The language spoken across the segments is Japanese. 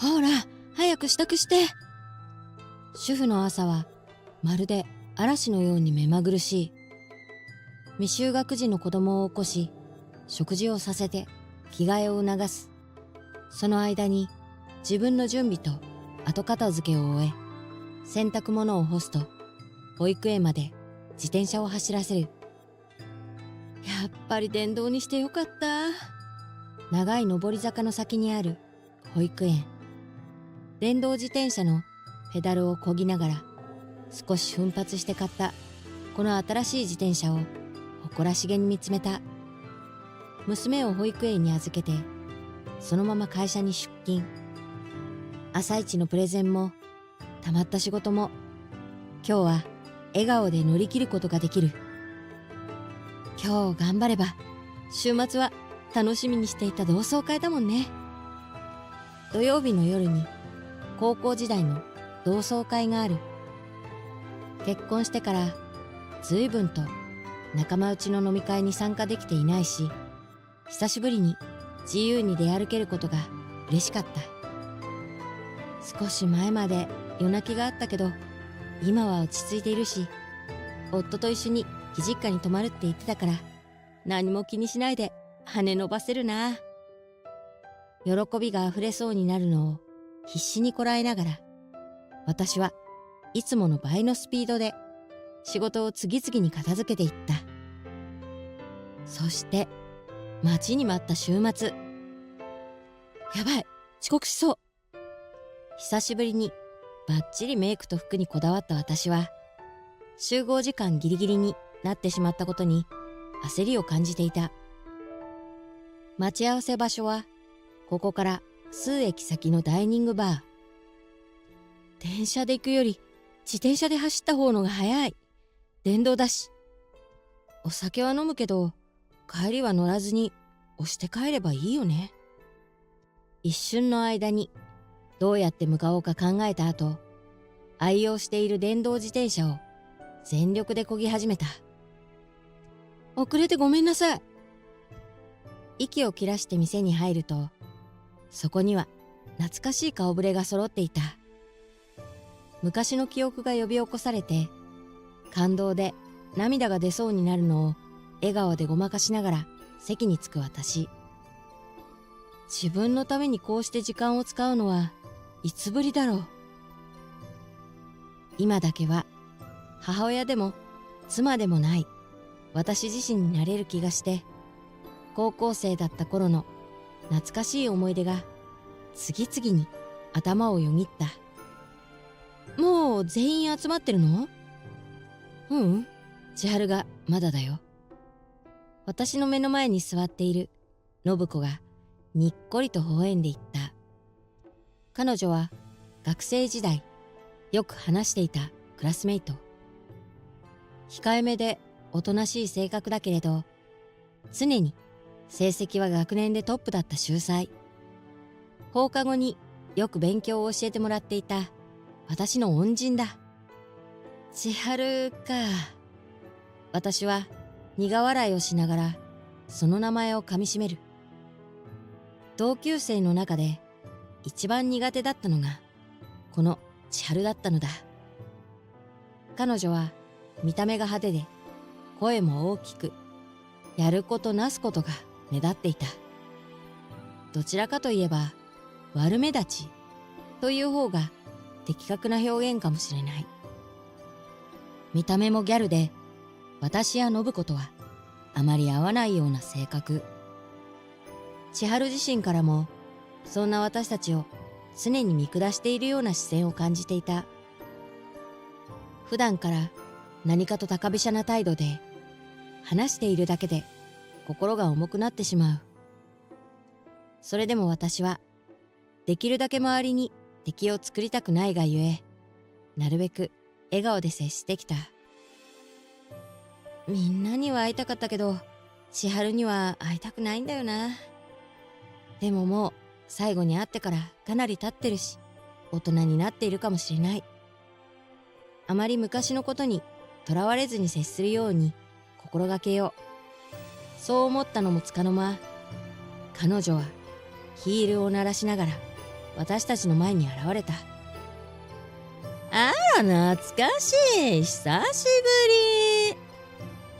ほら、早く支度して。主婦の朝はまるで嵐のように目まぐるしい。未就学児の子供を起こし、食事をさせて着替えを促す。その間に自分の準備と後片付けを終え、洗濯物を干すと保育園まで自転車を走らせる。やっぱり電動にしてよかった。長い上り坂の先にある保育園。電動自転車のペダルを漕ぎながら少し奮発して買ったこの新しい自転車を誇らしげに見つめた。娘を保育園に預けてそのまま会社に出勤。朝一のプレゼンもたまった仕事も今日は笑顔で乗り切ることができる。今日頑張れば週末は楽しみにしていた同窓会だもんね。土曜日の夜に高校時代の同窓会がある。結婚してから随分と仲間内の飲み会に参加できていないし、久しぶりに自由に出歩けることが嬉しかった。少し前まで夜泣きがあったけど、今は落ち着いているし、夫と一緒に義実家に泊まるって言ってたから、何も気にしないで羽伸ばせるな。喜びがあふれそうになるのを必死にこらえながら、私はいつもの倍のスピードで仕事を次々に片付けていった。そして待ちに待った週末。やばい、遅刻しそう。久しぶりにバッチリメイクと服にこだわった私は、集合時間ギリギリになってしまったことに焦りを感じていた。待ち合わせ場所はここから数駅先のダイニングバー。電車で行くより自転車で走った方のが早い。電動だし。お酒は飲むけど帰りは乗らずに押して帰ればいいよね。一瞬の間にどうやって向かおうか考えた後、愛用している電動自転車を全力で漕ぎ始めた。遅れてごめんなさい。息を切らして店に入ると、そこには懐かしい顔ぶれが揃っていた。昔の記憶が呼び起こされて、感動で涙が出そうになるのを笑顔でごまかしながら席に着く私。自分のためにこうして時間を使うのはいつぶりだろう。今だけは母親でも妻でもない私自身になれる気がして、高校生だった頃の懐かしい思い出が次々に頭をよぎった。もう全員集まってるの？千春がまだだよ。私の目の前に座っている信子がにっこりと微笑んでいった。彼女は学生時代よく話していたクラスメイト。控えめでおとなしい性格だけれど、常に成績は学年でトップだった秀才。放課後によく勉強を教えてもらっていた私の恩人だ。千春か。私は苦笑いをしながらその名前をかみしめる。同級生の中で一番苦手だったのがこの千春だったのだ。彼女は見た目が派手で声も大きく、やることなすことが目立っていた。どちらかといえば悪目立ちという方が的確な表現かもしれない。見た目もギャルで、私や信子とはあまり合わないような性格。千春自身からもそんな私たちを常に見下しているような視線を感じていた。普段から何かと高飛車な態度で、話しているだけで心が重くなってしまう。それでも私はできるだけ周りに敵を作りたくないがゆえ、なるべく笑顔で接してきた。みんなには会いたかったけど、千春には会いたくないんだよな。でももう最後に会ってからかなり経ってるし、大人になっているかもしれない。あまり昔のことにとらわれずに接するように心がけよう。そう思ったのもつかの間、彼女はヒールを鳴らしながら私たちの前に現れた。あら、懐かしい。久しぶり。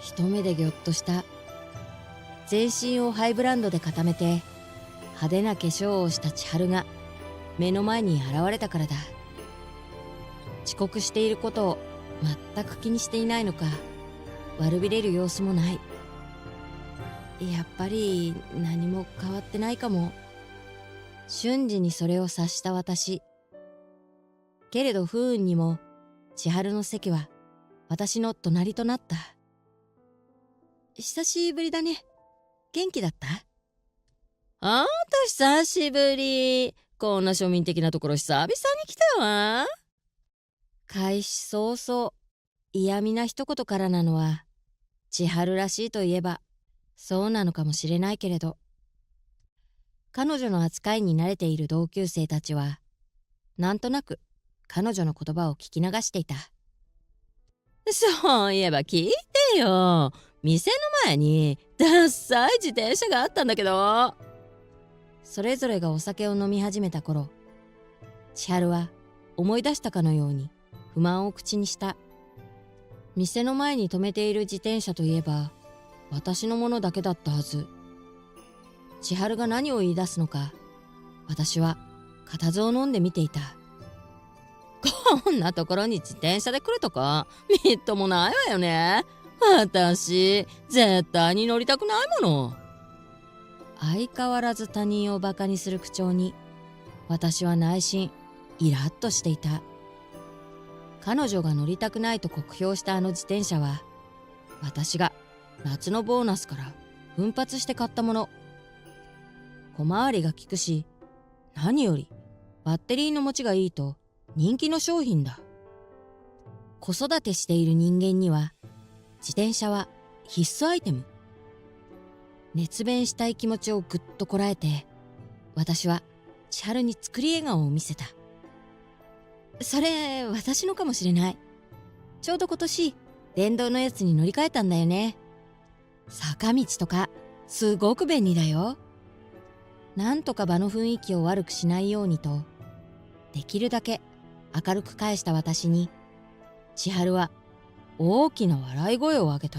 一目でぎょっとした。全身をハイブランドで固めて派手な化粧をした千春が目の前に現れたからだ。遅刻していることを全く気にしていないのか、悪びれる様子もない。やっぱり何も変わってないかも。瞬時にそれを察した私。けれど不運にも千春の席は私の隣となった。久しぶりだね。元気だった？あんた久しぶり。こんな庶民的なところ久々に来たわ。開始早々嫌味な一言からなのは千春らしいといえばそうなのかもしれないけれど、彼女の扱いに慣れている同級生たちはなんとなく彼女の言葉を聞き流していた。そういえば聞いてよ。店の前にダッサい自転車があったんだけど。それぞれがお酒を飲み始めた頃、千春は思い出したかのように不満を口にした。店の前に止めている自転車といえば私のものだけだったはず。千春が何を言い出すのか、私は固唾を飲んで見ていた。こんなところに自転車で来るとかみっともないわよね。私絶対に乗りたくないもの。相変わらず他人をバカにする口調に私は内心イラッとしていた。彼女が乗りたくないと酷評したあの自転車は私が夏のボーナスから奮発して買ったもの。小回りが利くし、何よりバッテリーの持ちがいいと人気の商品だ。子育てしている人間には自転車は必須アイテム。熱弁したい気持ちをぐっとこらえて私は千春に作り笑顔を見せた。それ私のかもしれない。ちょうど今年電動のやつに乗り換えたんだよね。坂道とかすごく便利だよ。なんとか場の雰囲気を悪くしないようにとできるだけ明るく返した私に千春は大きな笑い声を上げた。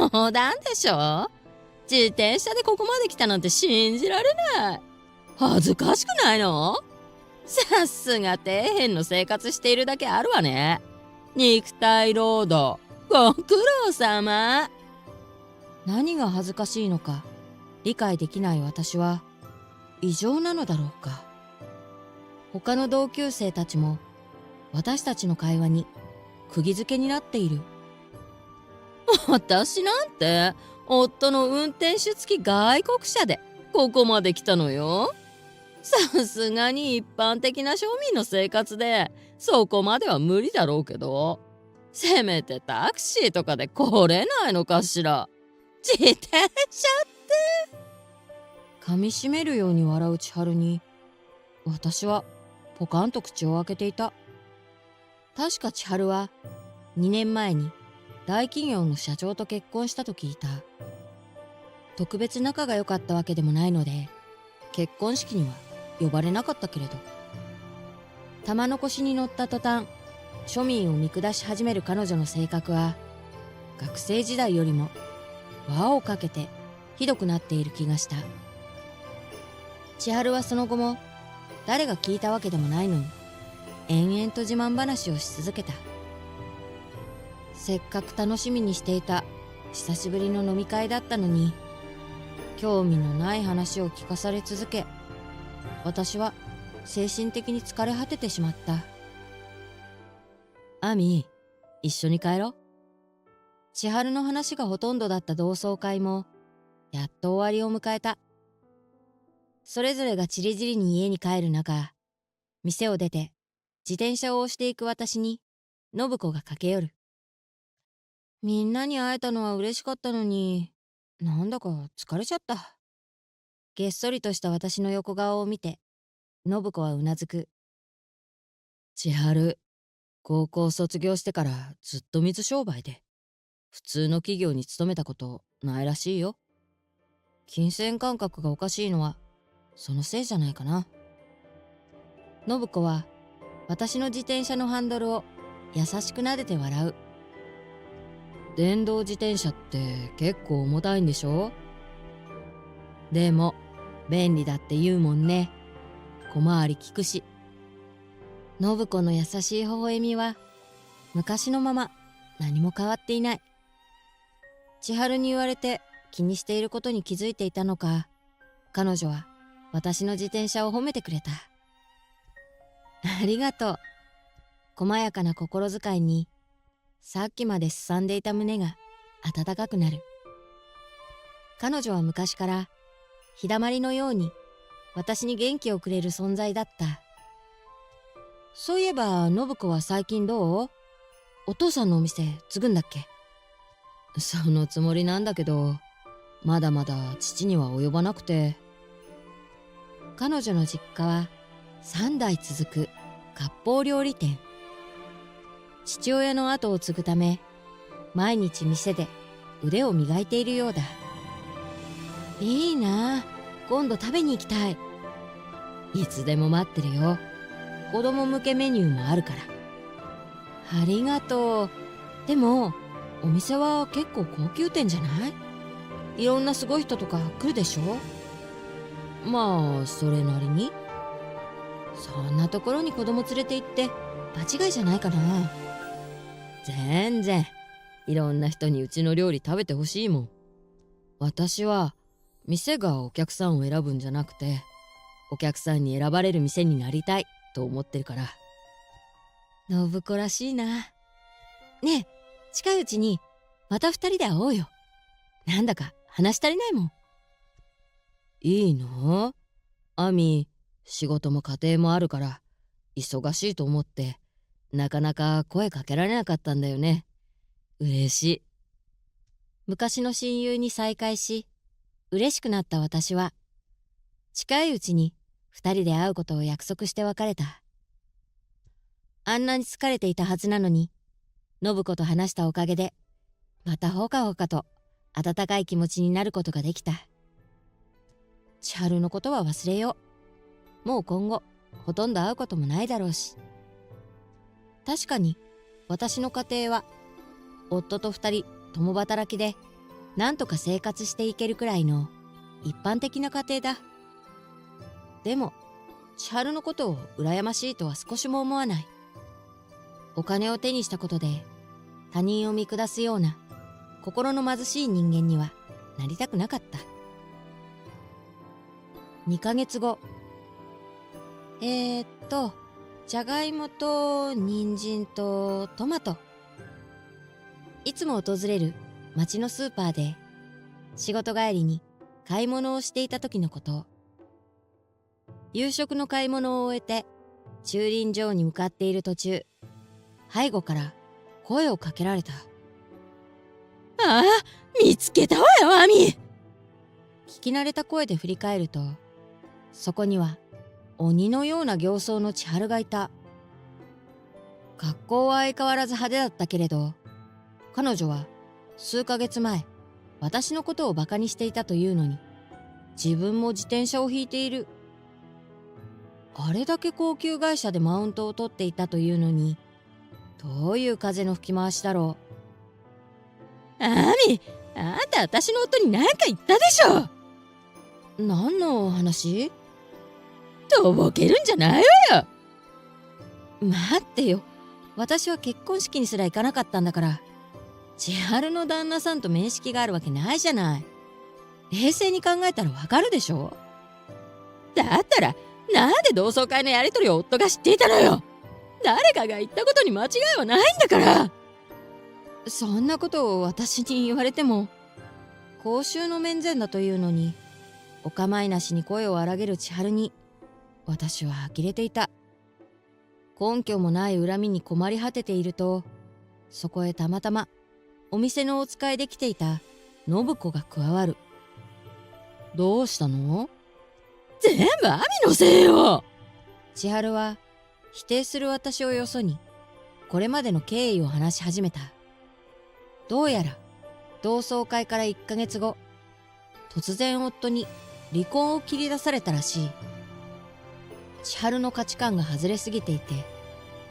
冗談でしょ。自転車でここまで来たなんて信じられない。恥ずかしくないの？さすが底辺の生活しているだけあるわね。肉体労働ご苦労様。何が恥ずかしいのか理解できない私は異常なのだろうか。他の同級生たちも私たちの会話に釘付けになっている。私なんて夫の運転手付き外国車でここまで来たのよ。さすがに一般的な庶民の生活でそこまでは無理だろうけど、せめてタクシーとかで来れないのかしら。自転車って噛みしめるように笑う千春に私はポカンと口を開けていた。確か千春は2年前に大企業の社長と結婚したと聞いた。特別仲が良かったわけでもないので結婚式には呼ばれなかったけれど、玉の腰に乗った途端庶民を見下し始める彼女の性格は学生時代よりも輪をかけてひどくなっている気がした。千春はその後も誰が聞いたわけでもないのに延々と自慢話をし続けた。せっかく楽しみにしていた久しぶりの飲み会だったのに興味のない話を聞かされ続け、私は精神的に疲れ果ててしまった。アミ、一緒に帰ろう。千春の話がほとんどだった同窓会もやっと終わりを迎えた。それぞれがちりぢりに家に帰る中、店を出て自転車を押していく私に信子が駆け寄る。みんなに会えたのは嬉しかったのに、なんだか疲れちゃった。げっそりとした私の横顔を見て信子はうなずく。千春、高校卒業してからずっと水商売で普通の企業に勤めたことないらしいよ。金銭感覚がおかしいのはそのせいじゃないかな。信子は私の自転車のハンドルを優しく撫でて笑う。電動自転車って結構重たいんでしょ？でも便利だって言うもんね。小回り利くし。信子の優しい微笑みは昔のまま何も変わっていない。千春に言われて気にしていることに気づいていたのか、彼女は私の自転車を褒めてくれた。ありがとう。細やかな心遣いにさっきまですさんでいた胸が温かくなる。彼女は昔から日だまりのように私に元気をくれる存在だった。そういえば信子は最近どう？お父さんのお店継ぐんだっけ？そのつもりなんだけど、まだまだ父には及ばなくて。彼女の実家は3代続く割烹料理店。父親の後を継ぐため、毎日店で腕を磨いているようだ。いいなあ、今度食べに行きたい。いつでも待ってるよ。子供向けメニューもあるから。ありがとう。でもお店は結構高級店じゃない？いろんなすごい人とか来るでしょ？まあそれなりに。そんなところに子供連れて行って場違いじゃないかな。全然。いろんな人にうちの料理食べてほしいもん。私は店がお客さんを選ぶんじゃなくて、お客さんに選ばれる店になりたいと思ってるから。信子らしいな。ねえ、近いうちにまた2人で会おうよ。なんだか話足りないもん。いいの？アミ、仕事も家庭もあるから忙しいと思ってなかなか声かけられなかったんだよね。嬉しい。昔の親友に再会し嬉しくなった私は、近いうちに2人で会うことを約束して別れた。あんなに疲れていたはずなのに、信子と話したおかげでまたほかほかと温かい気持ちになることができた。千春のことは忘れよう。もう今後ほとんど会うこともないだろうし。確かに私の家庭は夫と2人共働きでなんとか生活していけるくらいの一般的な家庭だ。でも千春のことを羨ましいとは少しも思わない。お金を手にしたことで他人を見下すような心の貧しい人間にはなりたくなかった。2ヶ月後。じゃがいもと人参とトマト。いつも訪れる町のスーパーで仕事帰りに買い物をしていた時のこと。夕食の買い物を終えて駐輪場に向かっている途中、背後から声をかけられた。ああ、見つけたわよ、アミ。聞き慣れた声で振り返ると、そこには鬼のような形相の千春がいた。格好は相変わらず派手だったけれど、彼女は数ヶ月前私のことをバカにしていたというのに、自分も自転車を引いている。あれだけ高級会社でマウントを取っていたというのに、どういう風の吹き回しだろう。アミ、あんた私の夫に何か言ったでしょ。何のお話？とぼけるんじゃないわよ。待ってよ、私は結婚式にすら行かなかったんだから。千春の旦那さんと面識があるわけないじゃない。冷静に考えたらわかるでしょ。だったらなんで同窓会のやりとりを夫が知っていたのよ。誰かが言ったことに間違いはないんだから。そんなことを私に言われても、公衆の面前だというのにお構いなしに声を荒げる千春に私は呆れていた。根拠もない恨みに困り果てていると、そこへたまたまお店のお使いで来ていた信子が加わる。どうしたの？全部アミのせいよ。千春は否定する私をよそにこれまでの経緯を話し始めた。どうやら同窓会から1ヶ月後、突然夫に離婚を切り出されたらしい。千春の価値観が外れすぎていて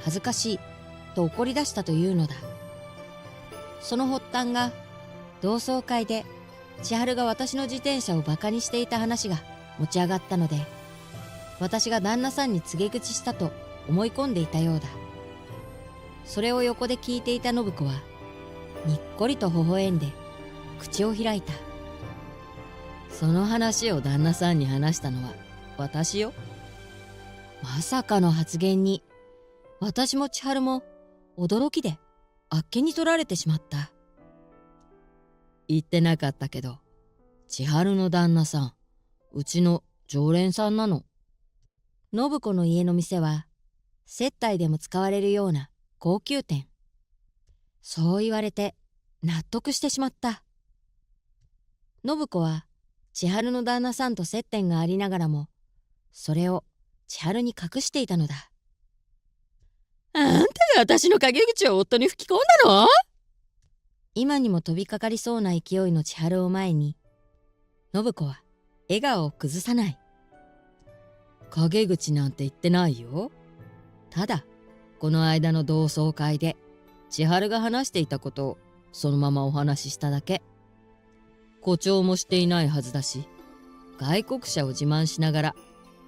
恥ずかしいと怒り出したというのだ。その発端が同窓会で千春が私の自転車をバカにしていた話が持ち上がったので、私が旦那さんに告げ口したと思い込んでいたようだ。それを横で聞いていた信子はにっこりと微笑んで口を開いた。その話を旦那さんに話したのは私よ。まさかの発言に私も千春も驚きであっけに取られてしまった。言ってなかったけど、千春の旦那さん、うちの常連さんなの。信子の家の店は接待でも使われるような高級店。そう言われて納得してしまった。信子は千春の旦那さんと接点がありながらも、それを千春に隠していたのだ。あんたが私の陰口を夫に吹き込んだの？今にも飛びかかりそうな勢いの千春を前に、信子は笑顔を崩さない。陰口なんて言ってないよ。ただこの間の同窓会で千春が話していたことをそのままお話ししただけ。誇張もしていないはずだし、外国車を自慢しながら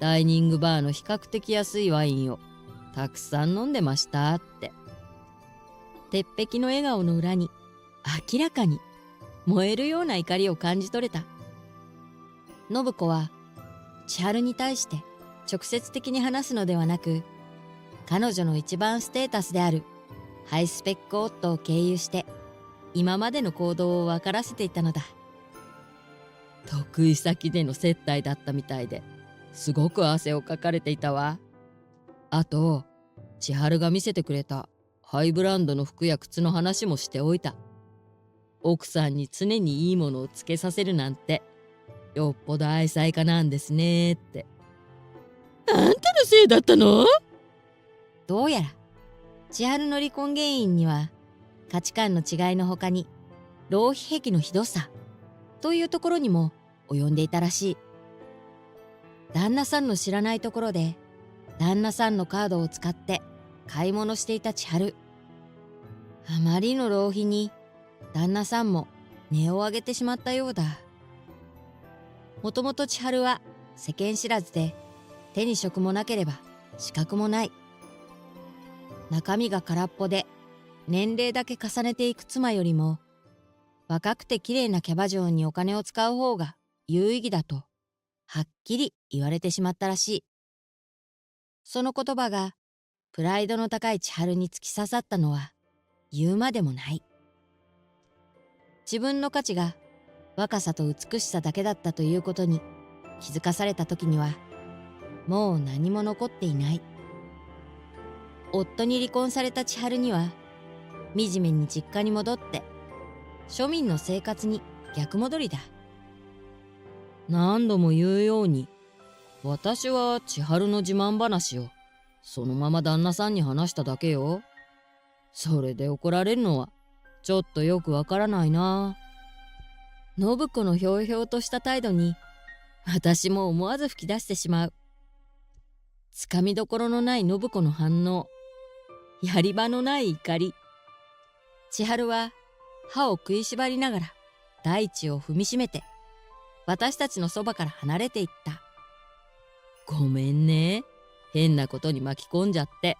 ダイニングバーの比較的安いワインをたくさん飲んでましたって。鉄壁の笑顔の裏に明らかに燃えるような怒りを感じ取れた。信子は千春に対して直接的に話すのではなく、彼女の一番ステータスであるハイスペック夫を経由して今までの行動を分からせていたのだ。得意先での接待だったみたいですごく汗をかかれていたわ。あと千春が見せてくれたハイブランドの服や靴の話もしておいた。奥さんに常にいいものをつけさせるなんてよっぽど愛妻家なんですねって。あんたのせいだったの？どうやら千春の離婚原因には価値観の違いの他に浪費癖のひどさというところにも及んでいたらしい。旦那さんの知らないところで旦那さんのカードを使って買い物していた千春。あまりの浪費に旦那さんも値を上げてしまったようだ。もともと千春は世間知らずで手に職もなければ資格もない。中身が空っぽで年齢だけ重ねていく妻よりも若くて綺麗なキャバ嬢にお金を使う方が有意義だとはっきり言われてしまったらしい。その言葉がプライドの高い千春に突き刺さったのは言うまでもない。自分の価値が若さと美しさだけだったということに気づかされた時にはもう何も残っていない。夫に離婚された千春には惨めに実家に戻って庶民の生活に逆戻りだ。何度も言うように私は千春の自慢話をそのまま旦那さんに話しただけよ。それで怒られるのはちょっとよくわからないな。信子のひょうひょうとした態度に私も思わず吹き出してしまう。つかみどころのない信子の反応、やり場のない怒り。千春は歯を食いしばりながら大地を踏みしめて私たちのそばから離れていった。ごめんね、変なことに巻き込んじゃって。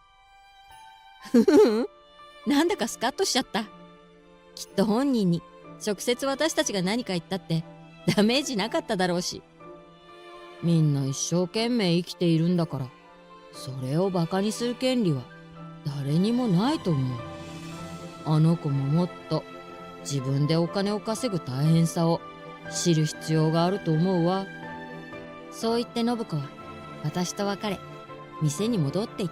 ふふふ、なんだかスカッとしちゃった。きっと本人に直接私たちが何か言ったってダメージなかっただろうし。みんな一生懸命生きているんだから、それをバカにする権利は誰にもないと思う。あの子ももっと自分でお金を稼ぐ大変さを知る必要があると思うわ。そう言って信子は私と別れ店に戻っていっ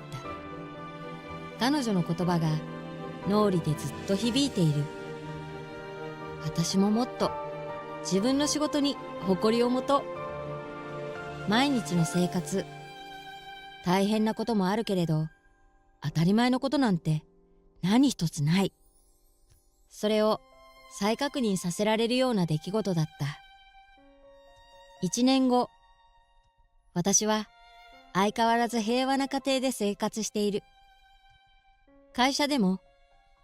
た。彼女の言葉が脳裏でずっと響いている。私ももっと自分の仕事に誇りを持とう。毎日の生活、大変なこともあるけれど当たり前のことなんて何一つない。それを再確認させられるような出来事だった。1年後、私は相変わらず平和な家庭で生活している。会社でも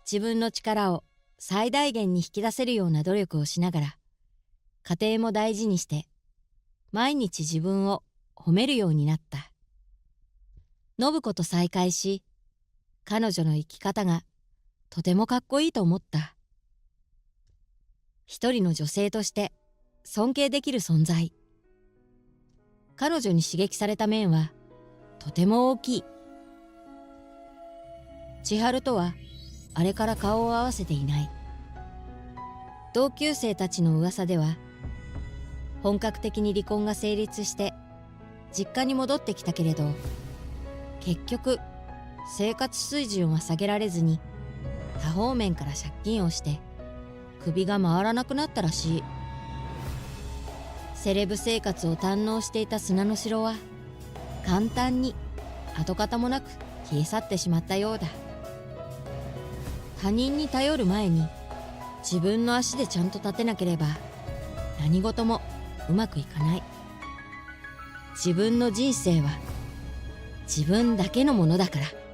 自分の力を最大限に引き出せるような努力をしながら、家庭も大事にして、毎日自分を褒めるようになった。信子と再会し、彼女の生き方がとてもかっこいいと思った。一人の女性として尊敬できる存在。彼女に刺激された面はとても大きい。千春とはあれから顔を合わせていない。同級生たちの噂では、本格的に離婚が成立して実家に戻ってきたけれど、結局生活水準は下げられずに多方面から借金をして首が回らなくなったらしい。セレブ生活を堪能していた砂の城は簡単に跡形もなく消え去ってしまったようだ。他人に頼る前に自分の足でちゃんと立てなければ何事もうまくいかない。自分の人生は自分だけのものだから。